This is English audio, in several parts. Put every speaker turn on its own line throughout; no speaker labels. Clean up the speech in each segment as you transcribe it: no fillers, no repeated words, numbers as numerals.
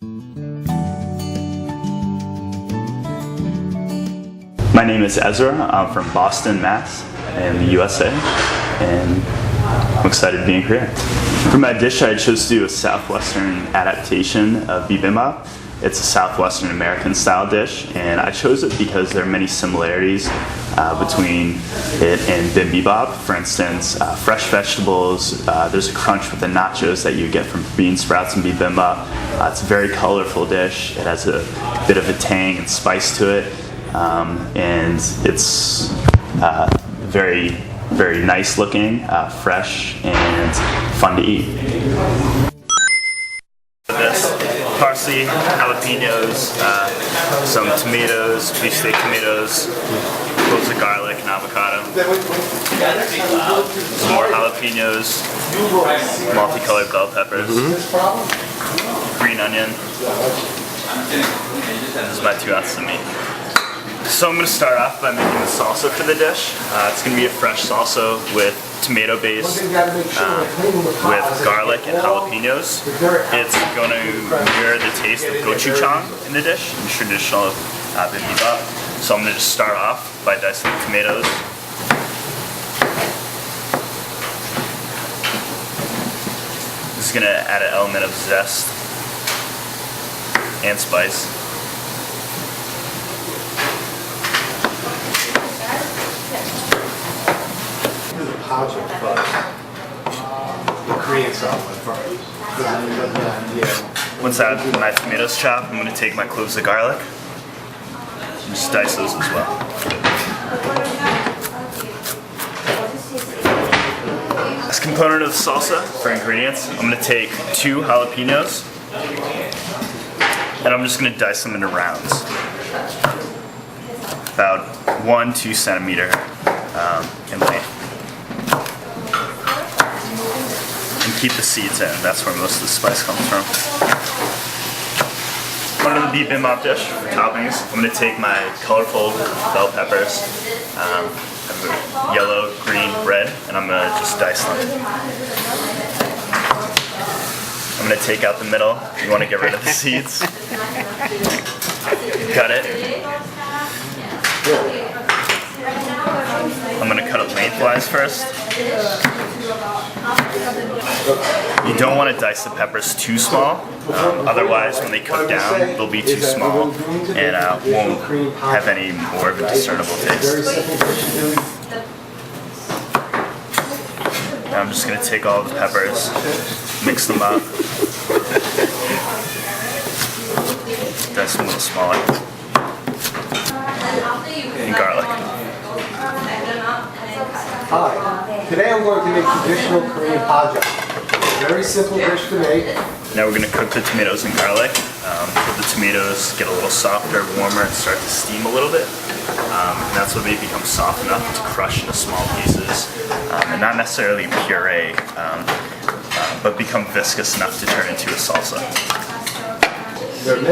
My name is Ezra. I'm from Boston, Mass. in the USA, and I'm excited to be in Korea. For my dish, I chose to do a southwestern adaptation of bibimbap. It's a southwestern American style dish, and I chose it because there are many similarities between it and bibimbap. For instance, fresh vegetables, there's a crunch with the nachos that you get from bean sprouts and bibimbap. It's a very colorful dish. It has a bit of a tang and spice to it, and it's very, very nice looking, fresh, and fun to eat. Parsley, jalapenos, some tomatoes, beef steak tomatoes, cloves of garlic and avocado. Some more jalapenos, multicolored bell peppers, green onion. This is my 2 ounces of meat. So I'm going to start off by making the salsa for the dish. It's going to be a fresh salsa with tomato base, with garlic and jalapenos. It's going to mirror the taste of gochujang in the dish, in traditional bibimbap. So I'm going to just start off by dicing the tomatoes. This is going to add an element of zest and spice.
Project first. The Korean style first.
Once I have my tomatoes chopped, I'm going to take my cloves of garlic and just dice those as well. This component of the salsa for ingredients, I'm going to take 2 jalapenos and I'm just going to dice them into rounds. About 1-2 centimeter in length. Keep the seeds in. That's where most of the spice comes from. Under the bibimbap dish for toppings, I'm going to take my colorful bell peppers, yellow, green, red, and I'm going to just dice them. I'm going to take out the middle. You want to get rid of the seeds. Cut it. I'm going to cut it lengthwise first. You don't want to dice the peppers too small, otherwise when they cook down they'll be too small and won't have any more of a discernible taste. Now I'm just going to take all the peppers, mix them up, dice them a little smaller, and garlic.
Hi, today I'm going to make traditional Korean pajak. Very simple dish to make.
Now we're going to cook the tomatoes and garlic. Let the tomatoes get a little softer, warmer, and start to steam a little bit. And that's when they become soft enough to crush into small pieces. And not necessarily puree, but become viscous enough to turn into a salsa.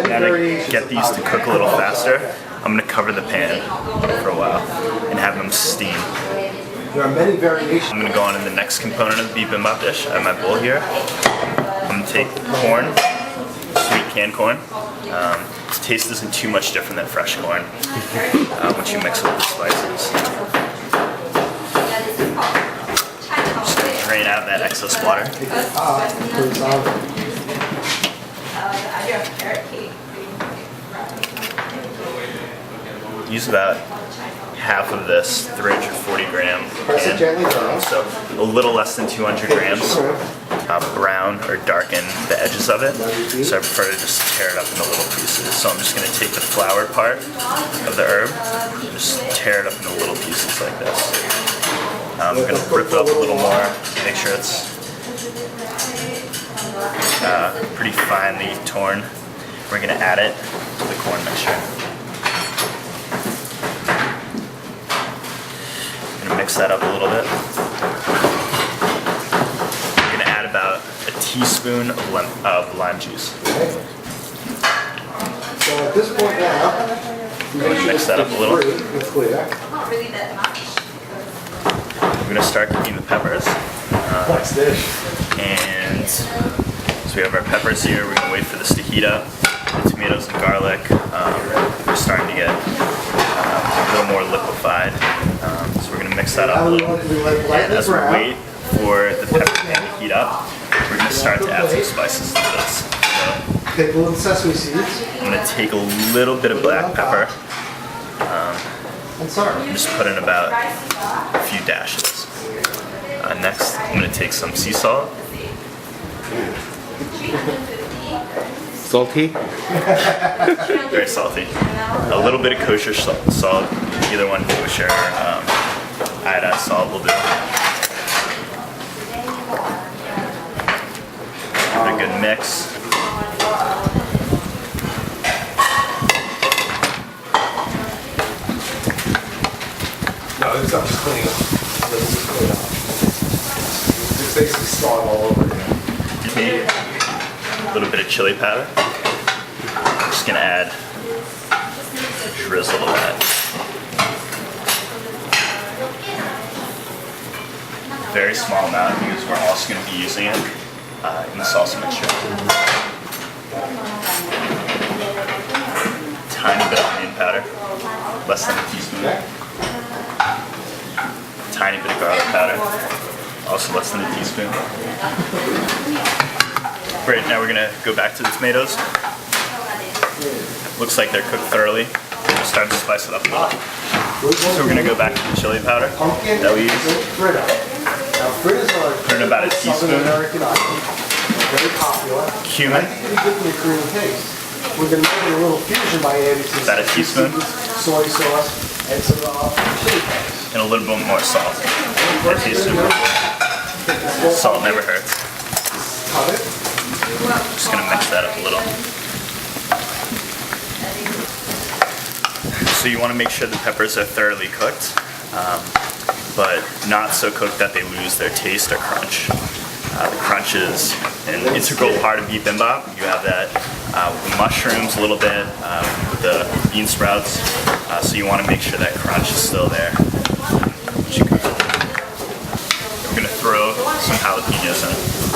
Now to get these to cook a little faster, I'm going to cover the pan for a while and have them steam.
There are many variations.
I'm going to go on to the next component of the bibimbap dish. I have my bowl here. I'm going to take corn, sweet canned corn. The taste isn't too much different than fresh corn once you mix it with the spices. Just going to drain out that excess water. Use about half of this 340 gram can, so a little less than 200 grams. Brown or darken the edges of it, so I prefer to just tear it up into little pieces. So I'm just going to take the flour part of the herb, just tear it up into little pieces like this. I'm going to rip it up a little more, make sure it's pretty finely torn. We're going to add it to the corn mixture. Mix that up a little bit. I'm going to add about a teaspoon of lime juice.
So at this point now,
mix that up a little. I'm going to start cooking the peppers. And so we have our peppers here. We're going to wait for this to heat up. garlic. We're starting to get a little more liquefied. So we're going to mix that up a little. And as we wait for the pepper pan to heat up, we're going to start to add some spices to this. So
Take a little sesame seeds.
I'm going to take a little bit of black pepper.
And sorry.
Just put in about a few dashes. Next, I'm going to take some sea salt.
Salty?
Very salty. A little bit of kosher salt. Either one, kosher or iodized salt will do. Give it a good mix.
No, it's not just cleaning up. Let's just clean up. It's basically start all over again.
A little bit of chili powder. I'm just gonna add a drizzle of that. Very small amount because we're also gonna be using it in the salsa mixture. Tiny bit of onion powder, less than a teaspoon. Tiny bit of garlic powder, also less than a teaspoon. Great, now we're gonna go back to the tomatoes. Looks like they're cooked thoroughly. We're gonna start to spice it up a little. So we're gonna go back to the chili powder that we used.
Now, fritters are
Put in about a
Southern
teaspoon.
American item. They're very popular.
Cumin.
I think it'd be good for the Korean taste. We're gonna make it a little fusion by adding some
About a teaspoon.
soy sauce and some chili peppers.
And a little bit more salt. A teaspoon. Salt never hurts.
Cut it.
Just gonna mix that up a little. So you want to make sure the peppers are thoroughly cooked, but not so cooked that they lose their taste or crunch. The crunch is an integral part of bibimbap. You have that with the mushrooms a little bit, with the bean sprouts, so you want to make sure that crunch is still there. We're gonna throw some jalapenos in.